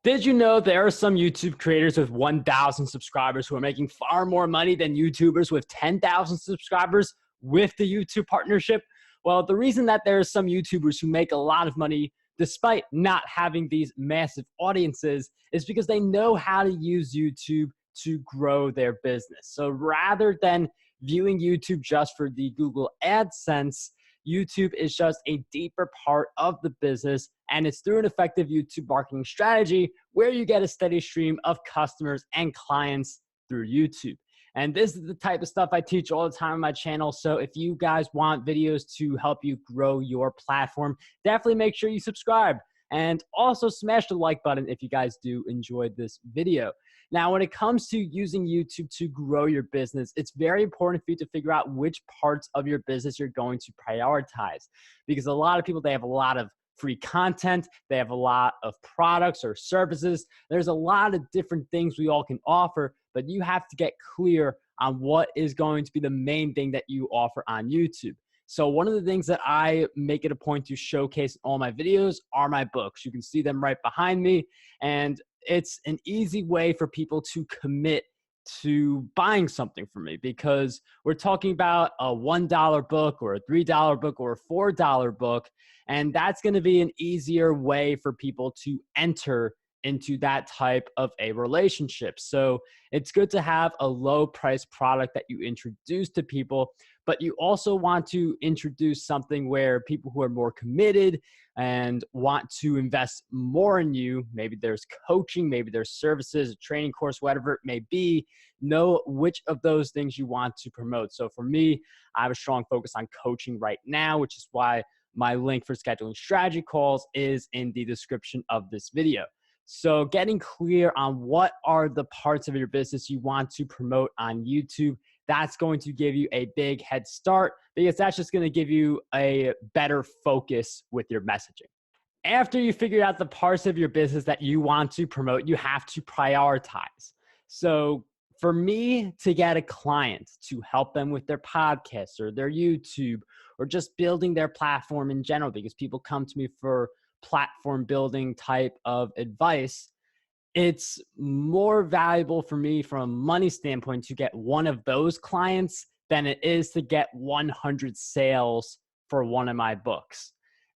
Did you know there are some YouTube creators with 1,000 subscribers who are making far more money than YouTubers with 10,000 subscribers with the YouTube partnership? Well, the reason that there are some YouTubers who make a lot of money despite not having these massive audiences is because they know how to use YouTube to grow their business. So rather than viewing YouTube just for the Google AdSense, YouTube is just a deeper part of the business, and it's through an effective YouTube marketing strategy where you get a steady stream of customers and clients through YouTube. And this is the type of stuff I teach all the time on my channel. So if you guys want videos to help you grow your platform, definitely make sure you subscribe. And also smash the like button if you guys do enjoy this video. Now, when it comes to using YouTube to grow your business, it's very important for you to figure out which parts of your business you're going to prioritize. Because a lot of people, they have a lot of free content, they have a lot of products or services. There's a lot of different things we all can offer, but you have to get clear on what is going to be the main thing that you offer on YouTube. So one of the things that I make it a point to showcase in all my videos are my books. You can see them right behind me, and it's an easy way for people to commit to buying something from me, because we're talking about a $1 book or a $3 book or a $4 book, and that's going to be an easier way for people to enter into that type of a relationship. So it's good to have a low price product that you introduce to people, but you also want to introduce something where people who are more committed and want to invest more in you, maybe there's coaching, maybe there's services, a training course, whatever it may be, know which of those things you want to promote. So for me, I have a strong focus on coaching right now, which is why my link for scheduling strategy calls is in the description of this video. So getting clear on what are the parts of your business you want to promote on YouTube, that's going to give you a big head start, because that's just going to give you a better focus with your messaging. After you figure out the parts of your business that you want to promote, you have to prioritize. So for me to get a client to help them with their podcast or their YouTube or just building their platform in general, because people come to me for platform building type of advice, it's more valuable for me from a money standpoint to get one of those clients than it is to get 100 sales for one of my books.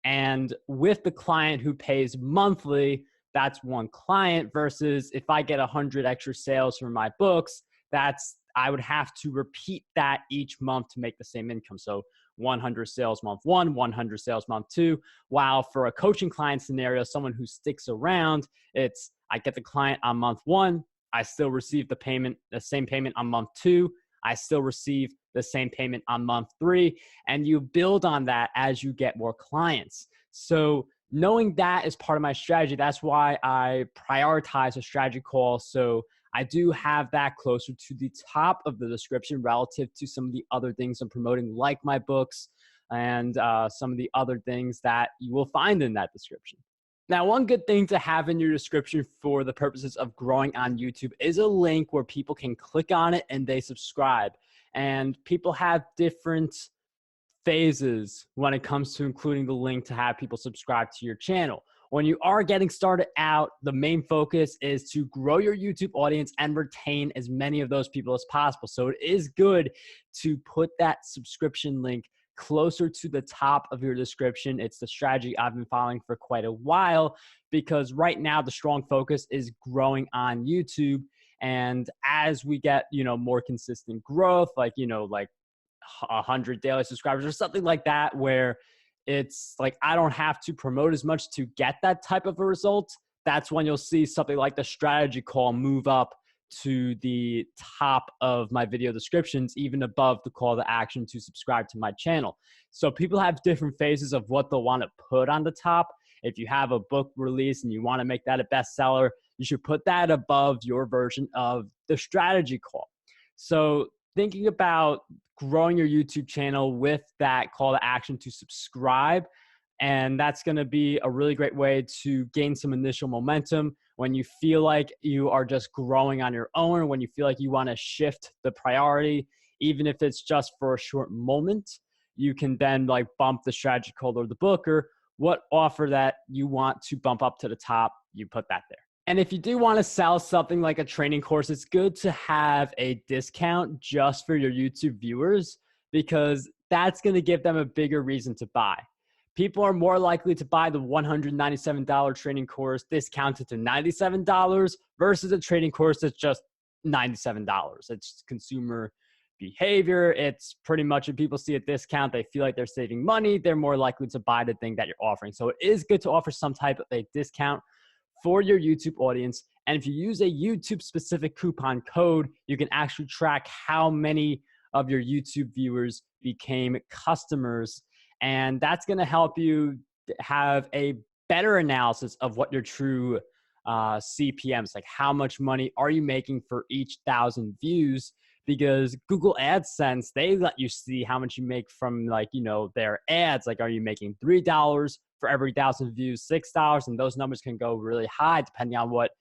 And with the client who pays monthly, that's one client, versus if I get 100 extra sales from my books, I would have to repeat that each month to make the same income. So 100 sales month one, 100 sales month two. While for a coaching client scenario, someone who sticks around, I get the client on month one, I still receive the same payment on month two, I still receive the same payment on month three, and you build on that as you get more clients. So knowing that is part of my strategy. That's why I prioritize a strategy call. So I do have that closer to the top of the description relative to some of the other things I'm promoting, like my books and some of the other things that you will find in that description. Now, one good thing to have in your description for the purposes of growing on YouTube is a link where people can click on it and they subscribe. And people have different phases when it comes to including the link to have people subscribe to your channel. When you are getting started out, the main focus is to grow your YouTube audience and retain as many of those people as possible. So it is good to put that subscription link closer to the top of your description. It's the strategy I've been following for quite a while, because right now the strong focus is growing on YouTube. And as we get, more consistent growth, like 100 daily subscribers or something like that, where it's like I don't have to promote as much to get that type of a result, that's when you'll see something like the strategy call move up to the top of my video descriptions, even above the call to action to subscribe to my channel. So people have different phases of what they'll want to put on the top. If you have a book release and you want to make that a bestseller, you should put that above your version of the strategy call. So thinking about growing your YouTube channel with that call to action to subscribe, and that's going to be a really great way to gain some initial momentum when you feel like you are just growing on your own, when you feel like you want to shift the priority, even if it's just for a short moment. You can then bump the strategy call or the book, or what offer that you want to bump up to the top, you put that there. And if you do want to sell something like a training course, it's good to have a discount just for your YouTube viewers, because that's going to give them a bigger reason to buy. People are more likely to buy the $197 training course discounted to $97 versus a training course that's just $97. It's consumer behavior. It's pretty much if people see a discount, they feel like they're saving money, they're more likely to buy the thing that you're offering. So it is good to offer some type of a discount for your YouTube audience. And if you use a YouTube specific coupon code, you can actually track how many of your YouTube viewers became customers. And that's going to help you have a better analysis of what your true CPMs, like how much money are you making for each 1,000 views, because Google AdSense, they let you see how much you make from, like, you know, their ads. Like, are you making $3 for every 1,000 views, $6? And those numbers can go really high depending on what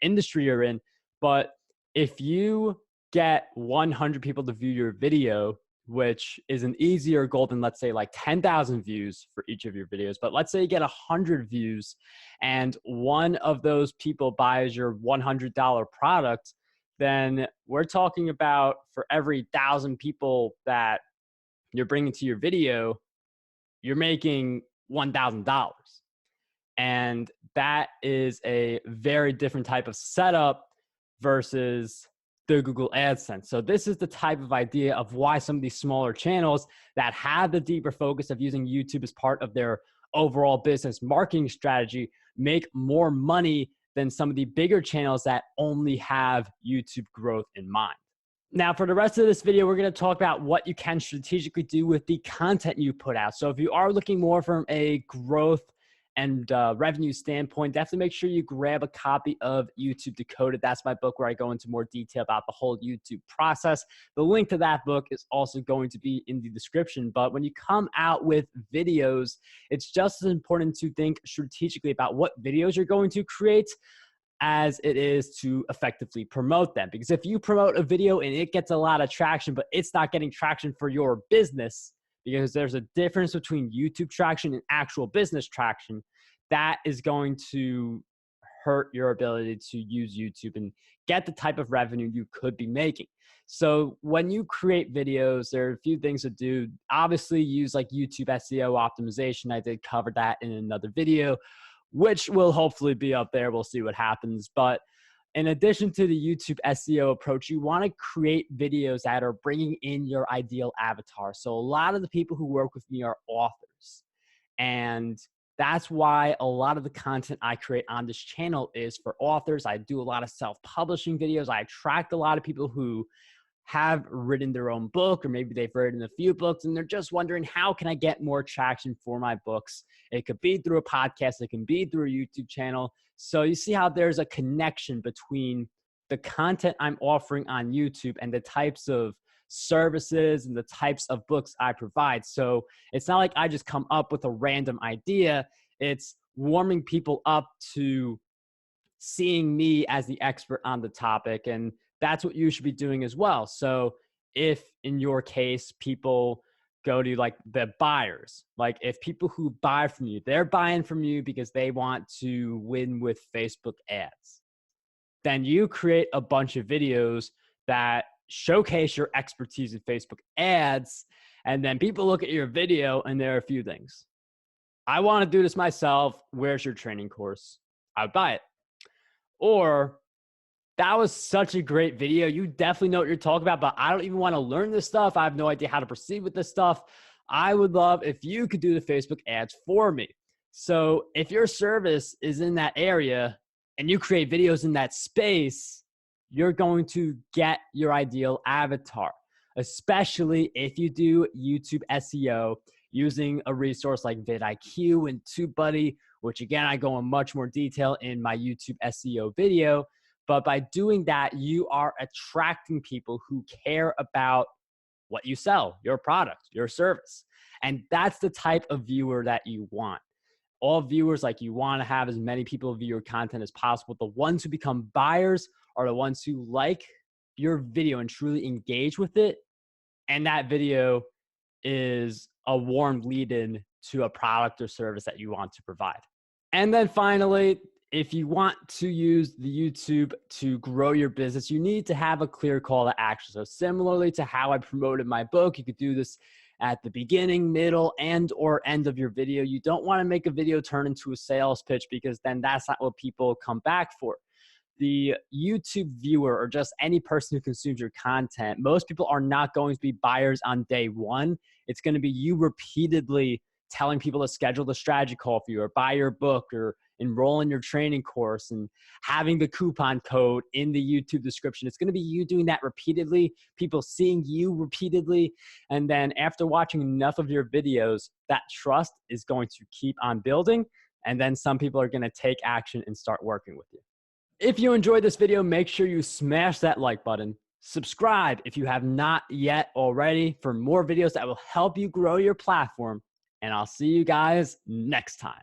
industry you're in. But if you get 100 people to view your video, which is an easier goal than, let's say, like 10,000 views for each of your videos. But let's say you get 100 views and one of those people buys your $100 product, then we're talking about, for every 1,000 people that you're bringing to your video, you're making $1,000. And that is a very different type of setup versus the Google AdSense. So this is the type of idea of why some of these smaller channels that have the deeper focus of using YouTube as part of their overall business marketing strategy make more money than some of the bigger channels that only have YouTube growth in mind. Now, for the rest of this video, we're going to talk about what you can strategically do with the content you put out. So if you are looking more from a growth and revenue standpoint, definitely make sure you grab a copy of YouTube Decoded. That's my book where I go into more detail about the whole YouTube process. The link to that book is also going to be in the description. But when you come out with videos, it's just as important to think strategically about what videos you're going to create as it is to effectively promote them. Because if you promote a video and it gets a lot of traction, but it's not getting traction for your business, because there's a difference between YouTube traction and actual business traction, that is going to hurt your ability to use YouTube and get the type of revenue you could be making. So when you create videos, there are a few things to do. Obviously, use like YouTube SEO optimization. I did cover that in another video, which will hopefully be up there. We'll see what happens. But in addition to the YouTube SEO approach, you want to create videos that are bringing in your ideal avatar. So a lot of the people who work with me are authors. And that's why a lot of the content I create on this channel is for authors. I do a lot of self-publishing videos. I attract a lot of people who have written their own book, or maybe they've written a few books and they're just wondering, how can I get more traction for my books? It could be through a podcast, it can be through a YouTube channel. So you see how there's a connection between the content I'm offering on YouTube and the types of services and the types of books I provide. So it's not like I just come up with a random idea. It's warming people up to seeing me as the expert on the topic. And that's what you should be doing as well. So if in your case, people go to like the buyers, like if people who buy from you, they're buying from you because they want to win with Facebook ads, then you create a bunch of videos that showcase your expertise in Facebook ads. And then people look at your video and there are a few things. I want to do this myself. Where's your training course? I would buy it. Or, that was such a great video. You definitely know what you're talking about, but I don't even want to learn this stuff. I have no idea how to proceed with this stuff. I would love if you could do the Facebook ads for me. So if your service is in that area and you create videos in that space, you're going to get your ideal avatar, especially if you do YouTube SEO using a resource like vidIQ and TubeBuddy, which again, I go in much more detail in my YouTube SEO video. But by doing that, you are attracting people who care about what you sell, your product, your service. And that's the type of viewer that you want. All viewers, like, you want to have as many people view your content as possible. The ones who become buyers are the ones who like your video and truly engage with it. And that video is a warm lead-in to a product or service that you want to provide. And then finally, if you want to use the YouTube to grow your business, you need to have a clear call to action. So similarly to how I promoted my book, you could do this at the beginning, middle, and or end of your video. You don't want to make a video turn into a sales pitch, because then that's not what people come back for. The YouTube viewer, or just any person who consumes your content, most people are not going to be buyers on day one. It's going to be you repeatedly telling people to schedule the strategy call for you, or buy your book, or enroll in your training course, and having the coupon code in the YouTube description. It's going to be you doing that repeatedly, people seeing you repeatedly. And then after watching enough of your videos, that trust is going to keep on building. And then some people are going to take action and start working with you. If you enjoyed this video, make sure you smash that like button. Subscribe if you have not yet already for more videos that will help you grow your platform. And I'll see you guys next time.